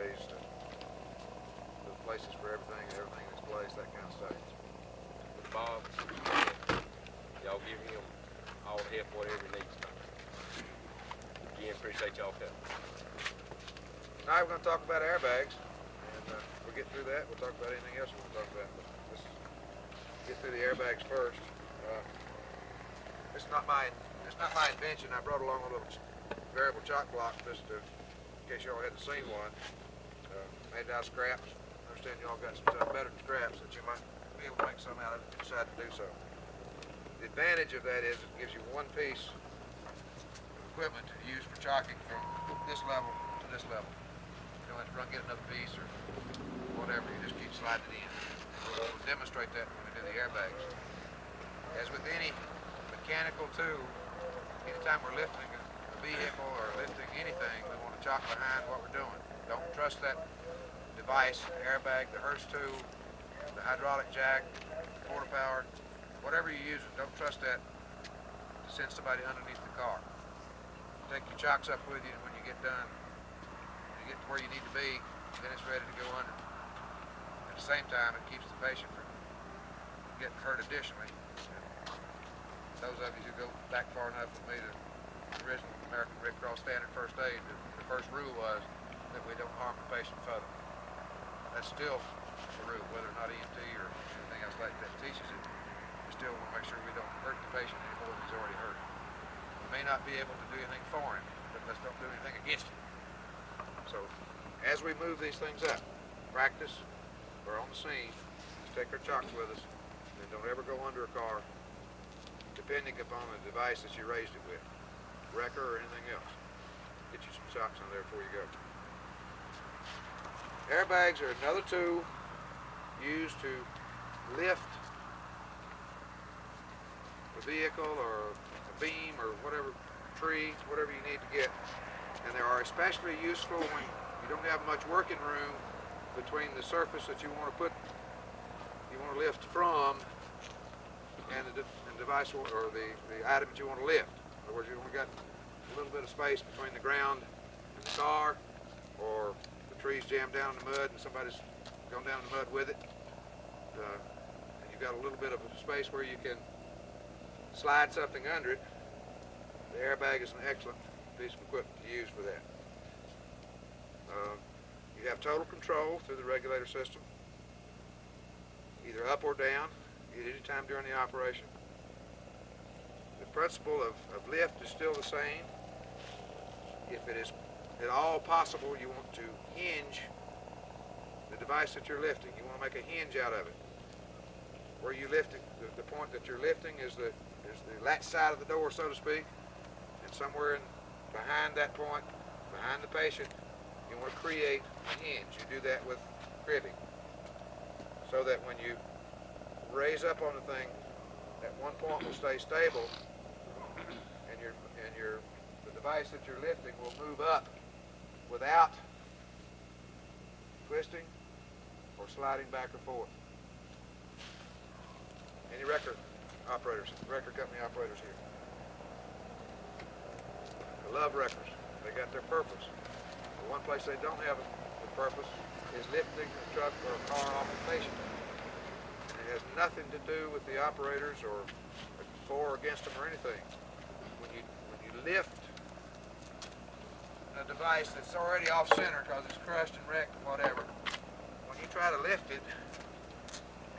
ways, the places for everything and everything in its place, that kind of stuff. With Bob, y'all give him all the help, whatever he needs. Again, appreciate y'all coming. Tonight we're going to talk about airbags, and we'll get through that. We'll talk about anything else we want to talk about. But let's get through the airbags first. It's not my invention. I brought along a little variable chock block just in case y'all hadn't seen one. Made it out of scraps. I understand y'all got some stuff better than scraps that you might be able to make some out of if you decide to do so. The advantage of that is it gives you one piece of equipment to use for chocking from this level to this level. You don't have to run get another piece or whatever. You just keep sliding it in. We'll demonstrate that when we do the airbags. As with any mechanical tool, anytime we're lifting a vehicle or lifting anything, we want to chock behind what we're doing. Don't trust that device, the airbag, the Hurst tool, the hydraulic jack, quarter power, whatever you use, don't trust that to send somebody underneath the car. Take your chocks up with you, and when you get done, you get to where you need to be, then it's ready to go under. At the same time, it keeps the patient from getting hurt additionally. And those of you who go back far enough with me to the original American Red Cross Standard First Aid, the first rule was that we don't harm the patient further. That's still the rule, whether or not EMT or anything else like that teaches it. We still want to make sure we don't hurt the patient any more than he's already hurt. We may not be able to do anything for him, but let's don't do anything against him. So, as we move these things up, practice, we're on the scene, just take our chocks with us, and don't ever go under a car, depending upon the device that you raised it with, wrecker or anything else. Get you some chocks on there before you go. Airbags are another tool used to lift a vehicle or a beam or whatever, tree, whatever you need to get. And they are especially useful when you don't have much working room between the surface that you want to lift from and the device or the item that you want to lift. In other words, you only got a little bit of space between the ground and the car, or the tree's jammed down in the mud and somebody's gone down in the mud with it. And you've got a little bit of space where you can slide something under it. The airbag is an excellent piece of equipment to use for that. You have total control through the regulator system, either up or down, at any time during the operation. The principle of lift is still the same. If it is at all possible, you want to hinge the device that you're lifting. You want to make a hinge out of it. Where you lift it, the point that you're lifting is the latch side of the door, so to speak, and somewhere behind that point, behind the patient, you want to create a hinge. You do that with cribbing, so that when you raise up on the thing, that one point will stay stable, and the device that you're lifting will move up without twisting or sliding back or forth. Any record company operators here? I love wreckers. They got their purpose. The one place they don't have a purpose is lifting a truck or a car off a patient. It has nothing to do with the operators or for or against them or anything. When you lift a device that's already off center because it's crushed and wrecked and whatever, when you try to lift it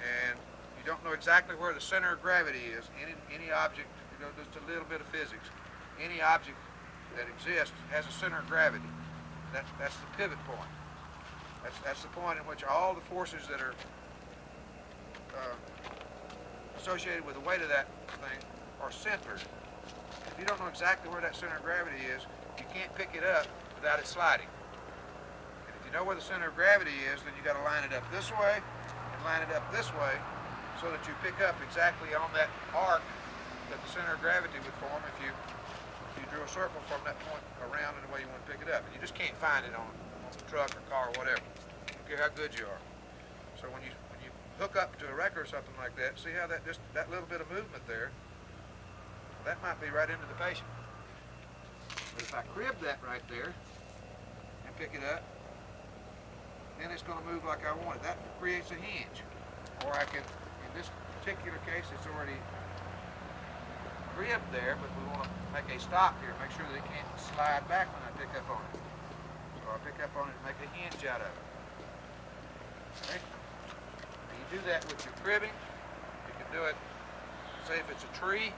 and you don't know exactly where the center of gravity is, any object, just a little bit of physics, any object that exists has a center of gravity. That's the pivot point. That's the point in which all the forces that are associated with the weight of that thing are centered. If you don't know exactly where that center of gravity is, you can't pick it up without it sliding. And if you know where the center of gravity is, then you got to line it up this way and line it up this way so that you pick up exactly on that arc that the center of gravity would form if you drew a circle from that point around in the way you want to pick it up. And you just can't find it on the truck or car or whatever. I don't care how good you are. So when you hook up to a wrecker or something like that, see how that little bit of movement there, that might be right into the patient. But if I crib that right there and pick it up, then it's going to move like I want it. That creates a hinge. Or I can, in this particular case, it's already ribbed there, but we want to make a stop here, make sure that it can't slide back when I pick up on it. So I pick up on it and make a hinge out of it. Okay? And you do that with your cribbing. You can do it, say if it's a tree,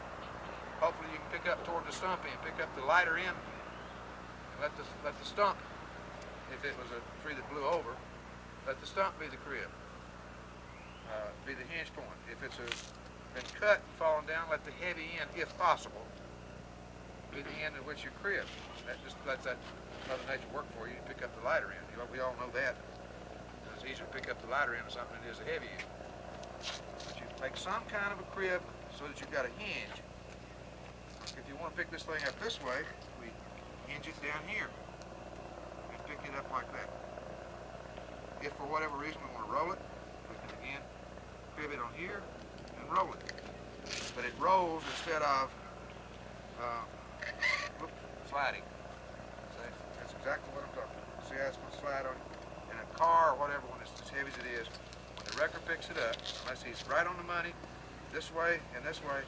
hopefully you can pick up toward the stump end, pick up the lighter end, and let the stump, if it was a tree that blew over, let the stump be the crib, be the hinge point. If it's been cut and fallen down, let the heavy end, if possible, be the end in which you crib. That just lets that Mother Nature work for you. You pick up the lighter end. We all know that. It's easier to pick up the lighter end of something than it is the heavy end. But you make some kind of a crib so that you've got a hinge. If you want to pick this thing up this way, we hinge it down here and pick it up like that. If for whatever reason we want to roll it, we can again crib it on here and roll it. But it rolls instead of sliding. See? That's exactly what I'm talking about. See how it's going to slide on in a car or whatever when it's as heavy as it is. When the wrecker picks it up, unless he's right on the money, this way and this way,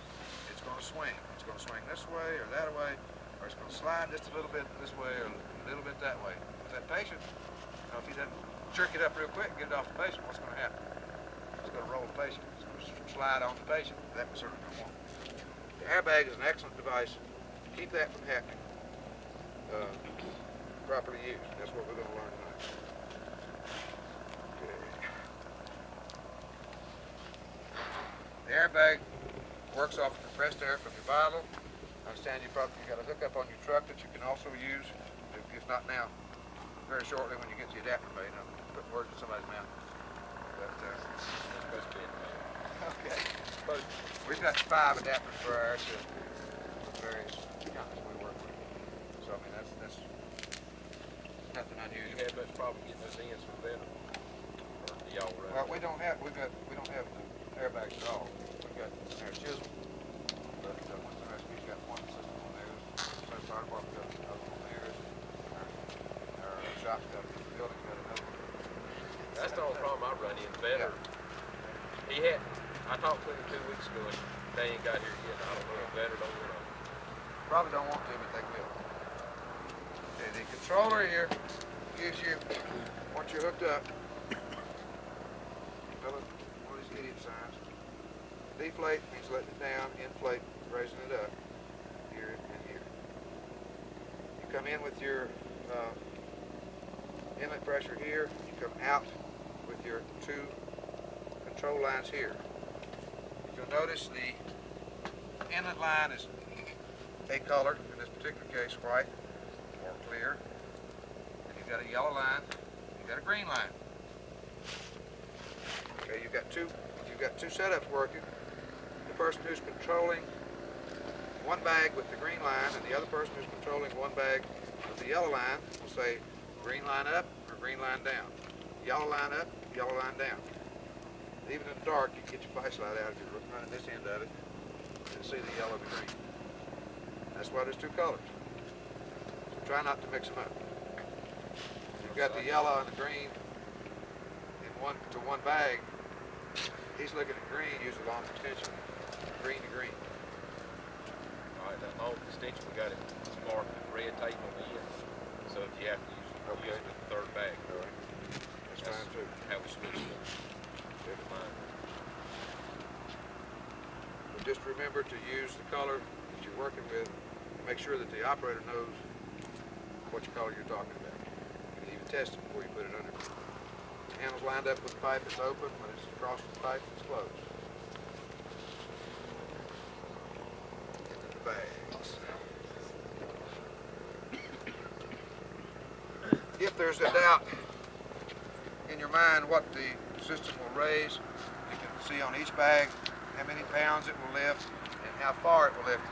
it's going to swing. It's going to swing this way or that way, or it's going to slide just a little bit this way or a little bit that way. If that patient, if he doesn't jerk it up real quick and get it off the patient, what's going to happen? It's going to roll the patient. It's going to slide on the patient. That we certainly don't want. The airbag is an excellent device to keep that from happening. Properly used. That's what we're going to learn tonight. Okay. The airbag works off compressed air from your bottle. I understand you got a hookup on your truck that you can also use, if not now, very shortly when you get the adapter made. I'm putting words in somebody's mouth. But Supposed to be in the okay. We've got 5 adapters for our system with various companies we work with. So I mean that's nothing You unusual. had much problem getting those ends from better? Or do y'all run? Well, we don't have the airbags at all. We've got our Chisholm, but Winston Rescue's got one system on theirs. Our fire department got another on theirs. Our shop's got the building's got another one. That's the only problem I run in. Better. He had. I talked to him 2 weeks ago and they ain't got here yet. I don't know if better don't run. Probably don't want to, but they will. Okay, the controller here gives you, once you're hooked up, one of these idiot signs. Deflate means letting it down, inflate, raising it up, here and here. You come in with your inlet pressure here, you come out with your 2 control lines here. If you'll notice, the inlet line is a color, in this particular case white or clear, and you've got a yellow line, you've got a green line. Okay, you've got two setups working. The person who's controlling one bag with the green line and the other person who's controlling one bag with the yellow line will say green line up or green line down. Yellow line up, yellow line down. Even in the dark, you can get your flashlight out if you're running this end of it and see the yellow and the green. That's why there's 2 colors. So try not to mix them up. You've got the yellow and the green in one bag. He's looking at green, use a long extension, green to green. All right, that long extension, we got it marked with red tape on the end. So if you have to use it with the 3rd bag. All right. That's fine too. How we switch it. Never mind. But just remember to use the color that you're working with. Make sure that the operator knows what color you're talking about. You can even test it before you put it under. The handle's lined up with the pipe, it's open. When it's across the pipe, it's closed. Into the bags. If there's a doubt in your mind what the system will raise, you can see on each bag how many pounds it will lift and how far it will lift.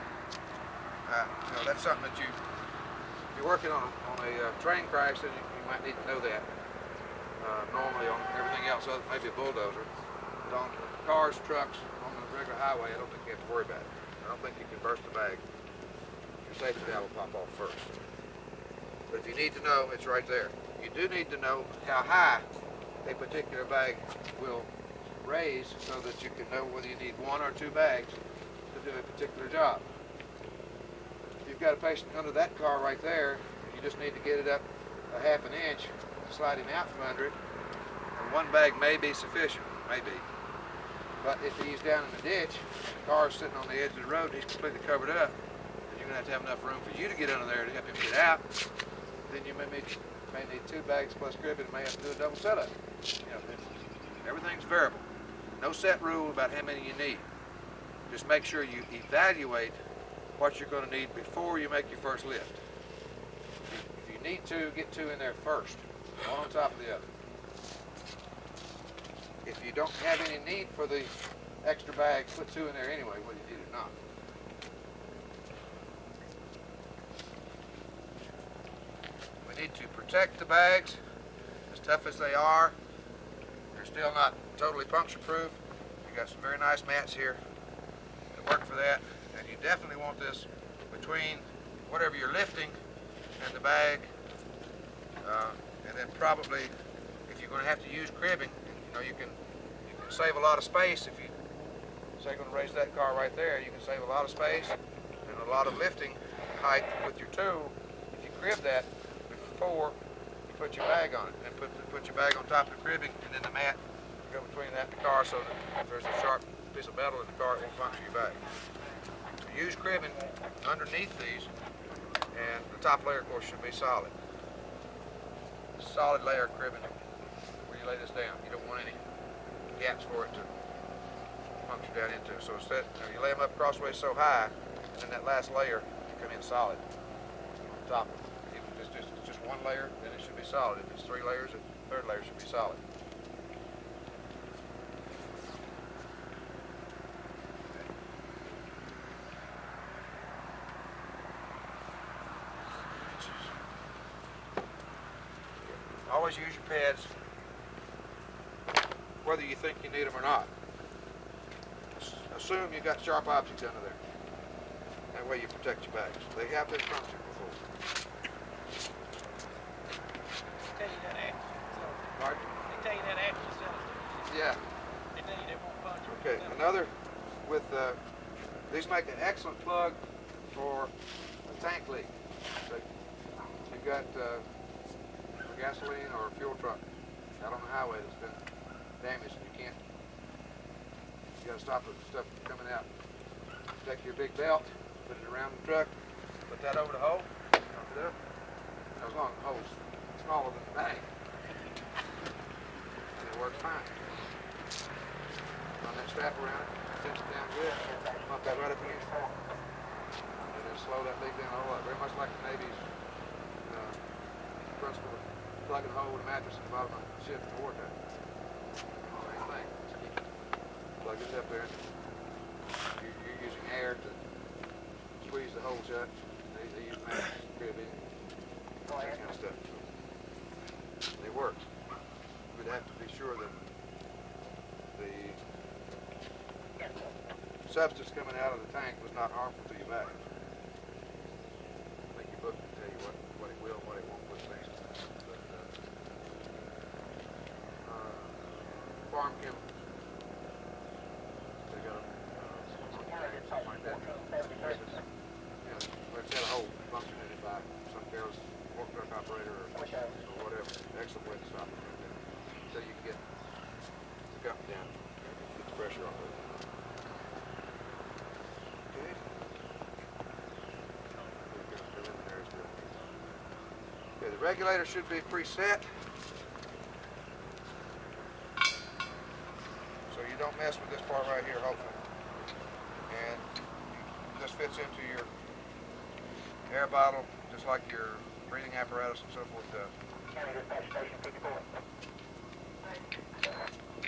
That's something that you're working on a train crash, then you might need to know that. Normally on everything else, other maybe a bulldozer, but on cars, trucks, on the regular highway, I don't think you have to worry about it. I don't think you can burst the bag. Your safety valve will pop off first. But if you need to know, it's right there. You do need to know how high a particular bag will raise so that you can know whether you need 1 or 2 bags to do a particular job. If you've got a patient under that car right there, you just need to get it up a half an inch, slide him out from under it, and 1 bag may be sufficient, maybe. But if he's down in the ditch, the car's sitting on the edge of the road, and he's completely covered up, and you're going to have enough room for you to get under there to help him get out, then you may need 2 bags plus cribbing, and may have to do a double setup. You know, everything's variable. No set rule about how many you need. Just make sure you evaluate what you're going to need before you make your first lift. If you need 2, get 2 in there first, one on top of the other. If you don't have any need for the extra bag, put 2 in there anyway, whether you need it or not. We need to protect the bags, as tough as they are. They're still not totally puncture proof. You got some very nice mats here that work for that, and you definitely want this between whatever you're lifting and the bag, and then probably if you're going to have to use cribbing, you know, you can save a lot of space. If you say you're going to raise that car right there, you can save a lot of space and a lot of lifting height with your tool if you crib that before you put your bag on it. And then put your bag on top of the cribbing, and then the mat go between that and the car, so that if there's a sharp piece of metal in the car, it won't puncture your bag. So use cribbing underneath these, and the top layer, of course, should be solid. Solid layer of cribbing where you lay this down. You don't want any gaps for it to puncture down into. So instead, you lay them up crossways so high, and then that last layer you come in solid on top of it. If it's just 1 layer, then it should be solid. If it's 3 layers, the 3rd layer should be solid. Always use your pads, whether you think you need them or not. Assume you got sharp objects under there. That way you protect your bags. They have been punctured before. They tell you that after you sell it. Pardon? They tell you that after you sell it. Yeah. They tell you they won't punch you. Okay. Another with these make an excellent plug for a tank leak. So you've got a gasoline or a fuel truck out on the highway that's been damaged, and you got to stop the stuff from coming out. Take your big belt, put it around the truck, put that over the hole, pump it up. As long as the hole's smaller than the bag, and it works fine. Run that strap around it, tense it down good, pump that right up against the hole, and then slow that leak down a whole lot. Very much like the Navy's principle of plugging a hole with a mattress at the bottom of the ship in the wartime. Same thing. Just keep plugging it up there. You're using air to squeeze the hole shut. They use mattresses, cribbing, that kind of stuff. They work. We'd have to be sure that the substance coming out of the tank was not harmful to your bag. I think your book can tell you what it will and what it won't put things. Farm chemicals. They got something like that. Where it's had a hole punctured in it by some careless fork truck operator or whatever. Excellent way to stop it right there. So you can get the gut down, get the pressure off of it. Okay. Okay, the regulator should be preset. You don't mess with this part right here, hopefully. And this fits into your air bottle, just like your breathing apparatus and so forth does.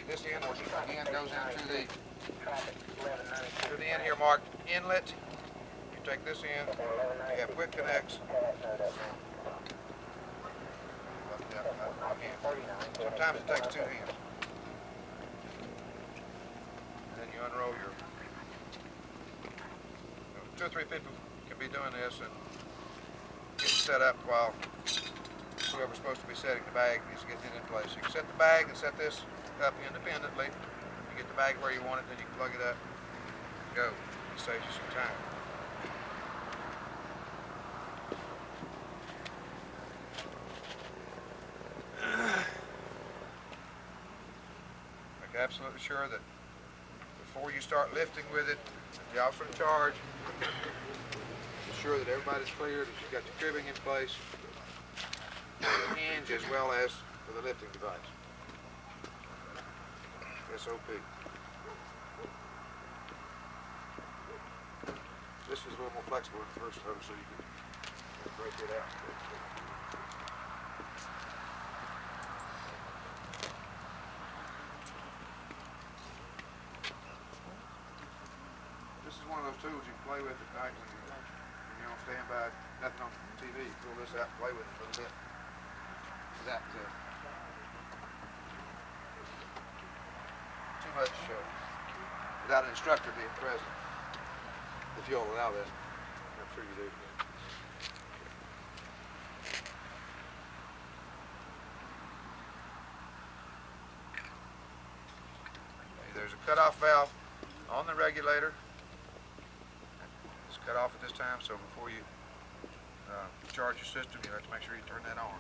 This end, again, goes into the end here marked inlet. You take this in, you have quick connects. Sometimes it takes 2 hands. You unroll your, 2 or 3 people can be doing this and get set up while whoever's supposed to be setting the bag needs to get it in place. You can set the bag and set this up independently. You get the bag where you want it, then you can plug it up and go. It saves you some time. Make absolutely sure that before you start lifting with it, the officer in charge, ensure that everybody's clear, that you've got your cribbing in place, for the hinge as well as for the lifting device. SOP. This is a little more flexible than the first hose, so you can break it out. This is one of those tools you can play with at night when you're on standby, nothing on TV. You pull this out and play with it a little bit. Without too much, without an instructor being present. If you'll allow that. I'm sure you do. There's a cutoff valve on the regulator. It's cut off at this time, so before you charge your system, you have to make sure you turn that on.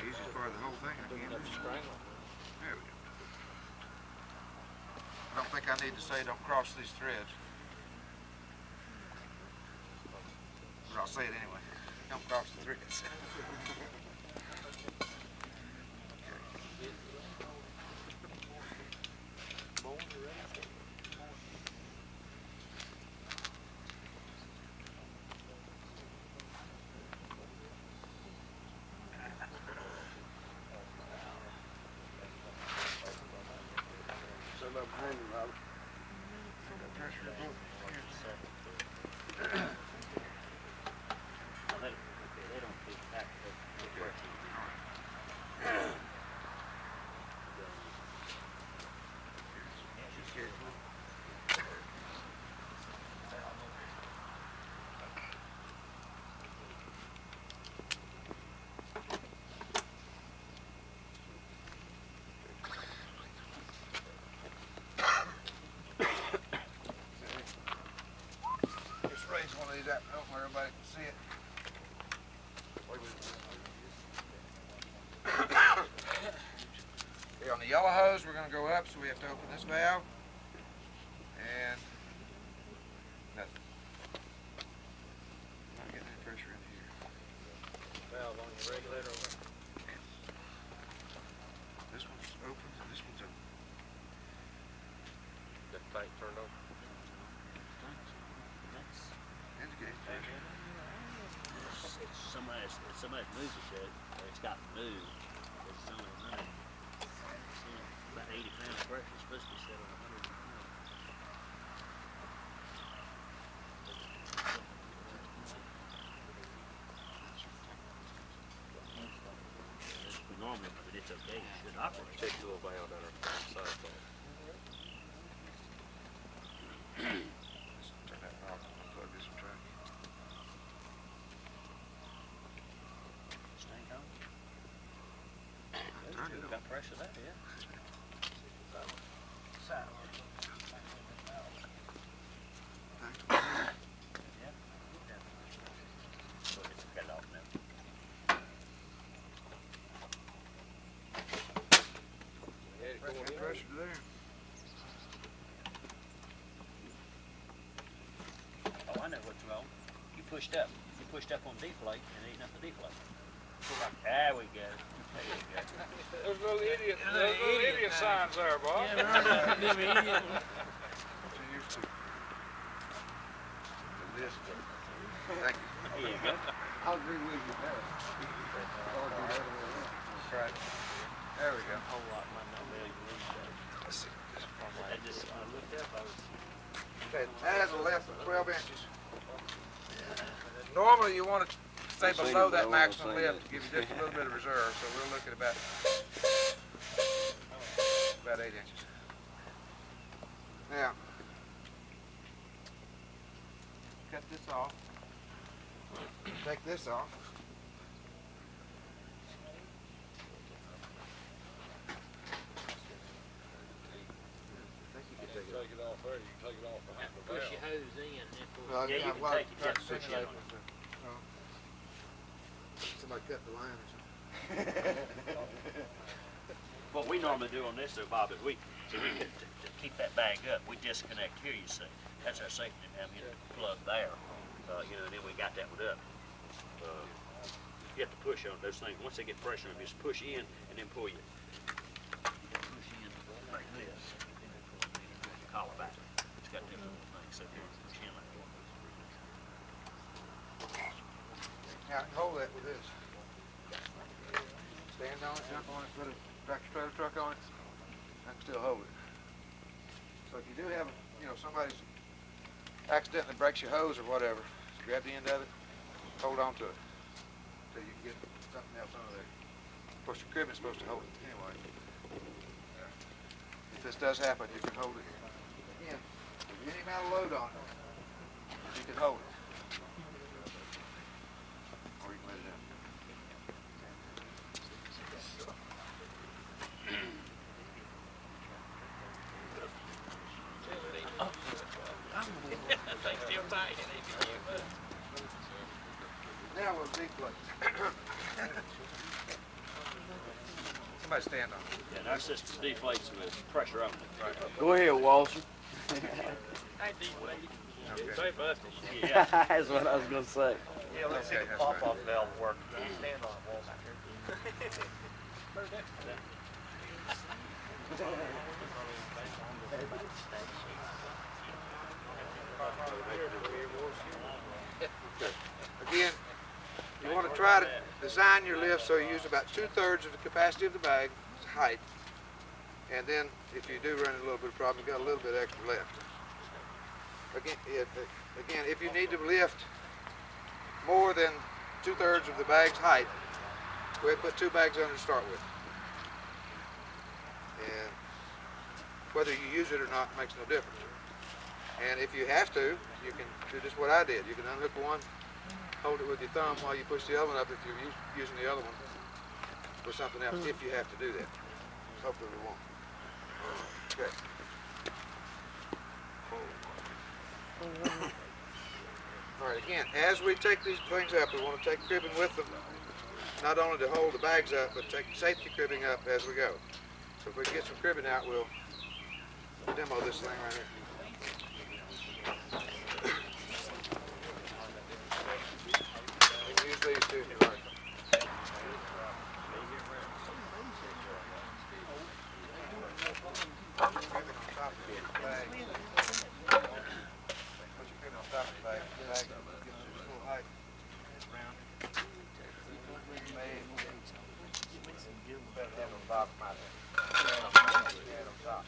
Easiest part of the whole thing, I can't remember. There we go. I don't think I need to say don't cross these threads. But I'll say it anyway. Don't cross the threads. One of these out where everybody can see it. Okay, on the yellow hose, we're going to go up, so we have to open this valve. And nothing. Not getting any pressure in here. Valve on your regulator over. This one's open and this one's open. That tank turned on. Indicate pressure. Somebody moves it, said it's got to move. It's only 100. About 80 pounds of pressure. It's supposed to be set on 100 pounds. It's normal, but it's okay. It should operate. Check your little valve down there on the side of it. Just turn that knob and unplug this one track. Snake on. Turn it on. Got pressure there, yeah. So it's cut off now. Had it going Got in. pressure to there. Oh, I know what's wrong. You pushed up. You pushed up on deflate and ain't nothing deflate. There we go. There you go. Those little idiot signs there, Bob. What you used to. The list. Thank you. There you go. I'll agree with you there. Or do the other way around. That's right. There we go. A whole lot might not be able to reach that. Let's see. I just, I looked up, I was, Okay, that has a length of 12 inches. Normally you want to stay below that maximum lift to give you just a little bit of reserve, so we'll look at about 8 inches. Now, cut this off. Take this off. I think you can take it off. Take it off there, you can take it off behind the push valve. your hose in and then pull. Well, Yeah, you can well, take it, try just to push it simulate on. it. Oh. Somebody cut the line or something. What we normally do on this though, Bob, is we, to keep that bag up, we disconnect here, you see. That's our safety, I mean, plug there. You know, and then we got that one up. You have to push on those things. Once they get pressure on them, just push in and then pull you. Push in like this, and then pull it in, and collar back. It's got these little things up here, push in like that. Now, hold that with this. Stand on it, jump on it, put a tractor trailer truck on it. I can still hold it. So if you do have, somebody's accidentally breaks your hose or whatever, just grab the end of it, hold on to it until you can get something else under there. Of course, your cribbing's supposed to hold it anyway. If this does happen, you can hold it. Again, with any amount of load on it, you can hold it. Or you can let it out. Now we'll deflate. Somebody stand on it. Yeah, and our system deflates with pressure on it. Go ahead, Walter. Okay. Yeah. That's what I was gonna say. Yeah, let's see the pop-off valve work. Stand on it, Walter. Again, you want to try to design your lift so you use about 2/3 of the capacity of the bag's height. And then if you do run into a little bit of problem, you've got a little bit extra left. Again, if you need to lift more than 2/3 of the bag's height, go ahead and put 2 bags under to start with. And whether you use it or not makes no difference. And if you have to, you can do just what I did. You can unhook one, hold it with your thumb while you push the other one up if you're using the other one for something else, if you have to do that. Hopefully we won't. Okay. All right, again, as we take these things up, we want to take cribbing with them, not only to hold the bags up, but take safety cribbing up as we go. So if we can get some cribbing out, we'll demo this thing right here. You can use these too if you like. Cribbing on top of the bag. Put your cribbing on top of the bag. The bag gets to its full height. Round. Better have on top of my head. Yeah, on top.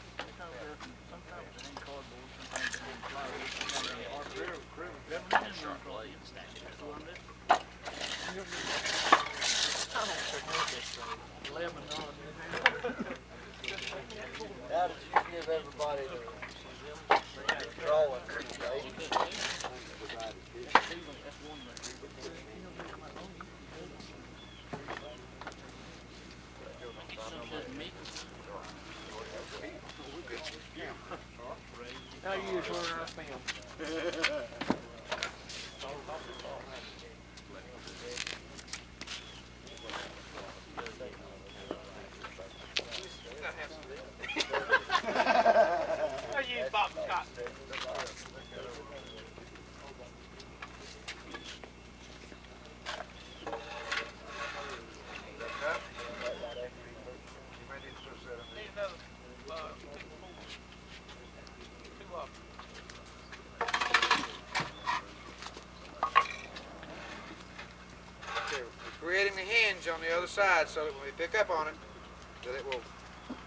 How did you give everybody the drawing today? How you use learning our film? I use Bob Scott. Okay, we're creating the hinge on the other side so that when we pick up on it, that it will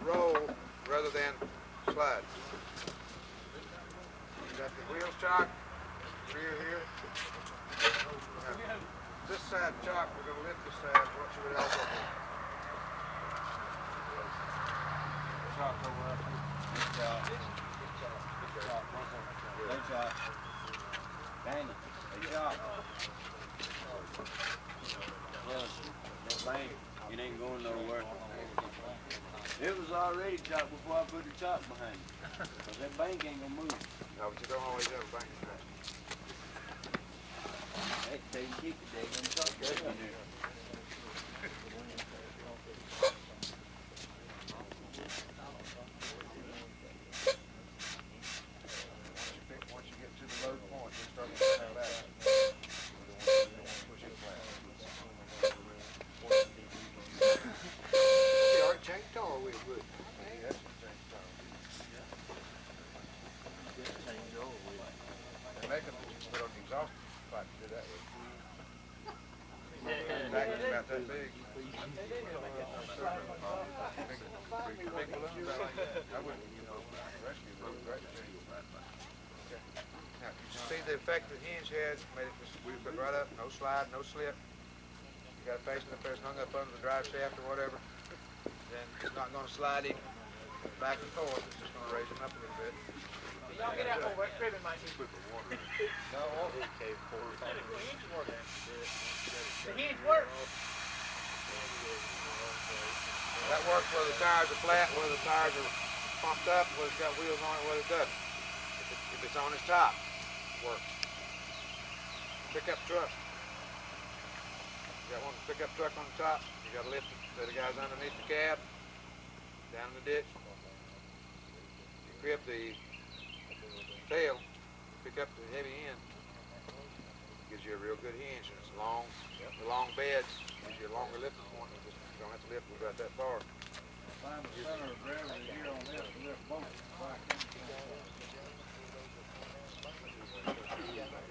roll rather than slide. You got the wheels chock, rear here. Now, this side chock, we're going to lift this side. What you would also do. Chock over up here. Dang it, good job. Well, that bank, it ain't going nowhere. It was already chopped before I put the chock behind it. Cause that bank ain't gonna move. No, but you don't always have a bank attached. Hey, they keep it, they gonna chock that in there. Once you get to the load point, you start to have that. You don't want to push it flat. You already changed tire wheel, would you? Yes, you changed tire wheel. They make them that you put on the exhaust pipe to do that with. Back is about that big. Big balloons, I wouldn't, rescue them, great thing. Now, you see the effect the hinge had, made it just put right up, no slide, no slip. You got a patient up there that's hung up under the drive shaft or whatever, then it's not gonna slide him back and forth, it's just gonna raise him up a little bit. Y'all get out over that cribbing, Mikey. No, The hinge works. that works whether the tires are flat, whether the tires are pumped up, whether it's got wheels on it, whether it doesn't. If it's on its top, it works. Pickup truck. You got one pickup truck on the top, you gotta lift it, so the guy's underneath the cab, down in the ditch. You grip the tail, pick up the heavy end, gives you a real good hinge, and it's long. The long beds gives you a longer lifting point. You just don't have to lift about that far. Find the center of gravity here on this and lift both.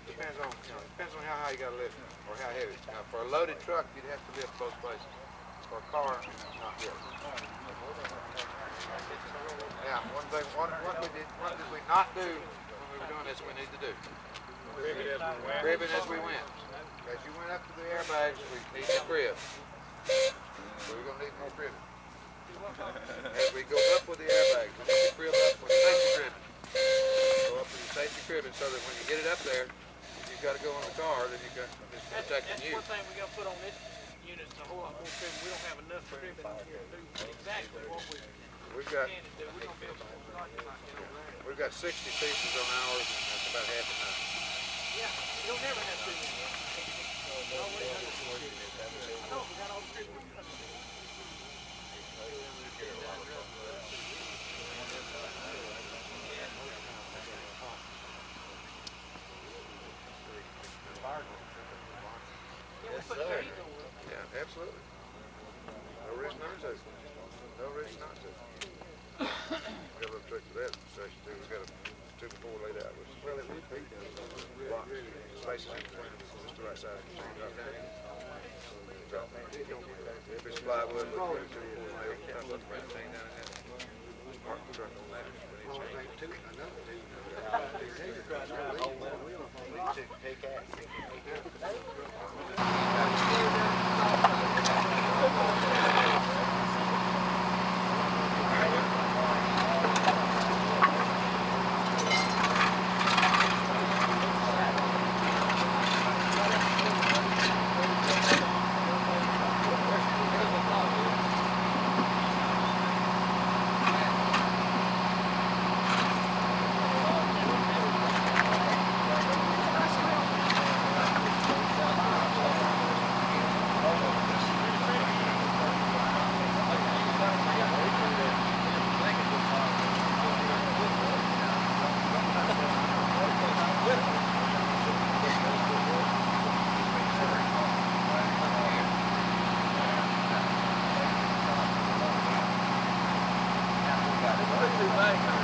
Depends on, depends on how high you gotta lift it, or how heavy. Now, for a loaded truck, you'd have to lift both places. For a car, not really. Now, what did we not do when we were doing this? We need to do cribbing as we went. As you went up to the airbags, we need to crib. So we're gonna need more cribbing. As we go up with the airbags, we need to crib up with safety cribbing. Go up with the safety cribbing so that when you get it up there, if you've got to go in the car, then you've got this protecting That's you. one thing we gotta put on this unit, is a whole lot more cribbing. We don't have enough cribbing here to do exactly what we We've got can do. We don't be able to start it like that over there. we've got 60 pieces on ours, and that's about half enough. Yeah, you don't never have too many. Always have too many. I know, we got all the cribbing. Yeah, absolutely. No reason not to. No reason not to. We got a little trick to that section too. We got a 2x4 laid out. Well, it would be blocks, spaces in between, just the right size. Drop down. Drop down. If it's plywood, we'll put a 2x4 nail, top up the thing down in there. Mark the truck on that. We need to change it. Too late.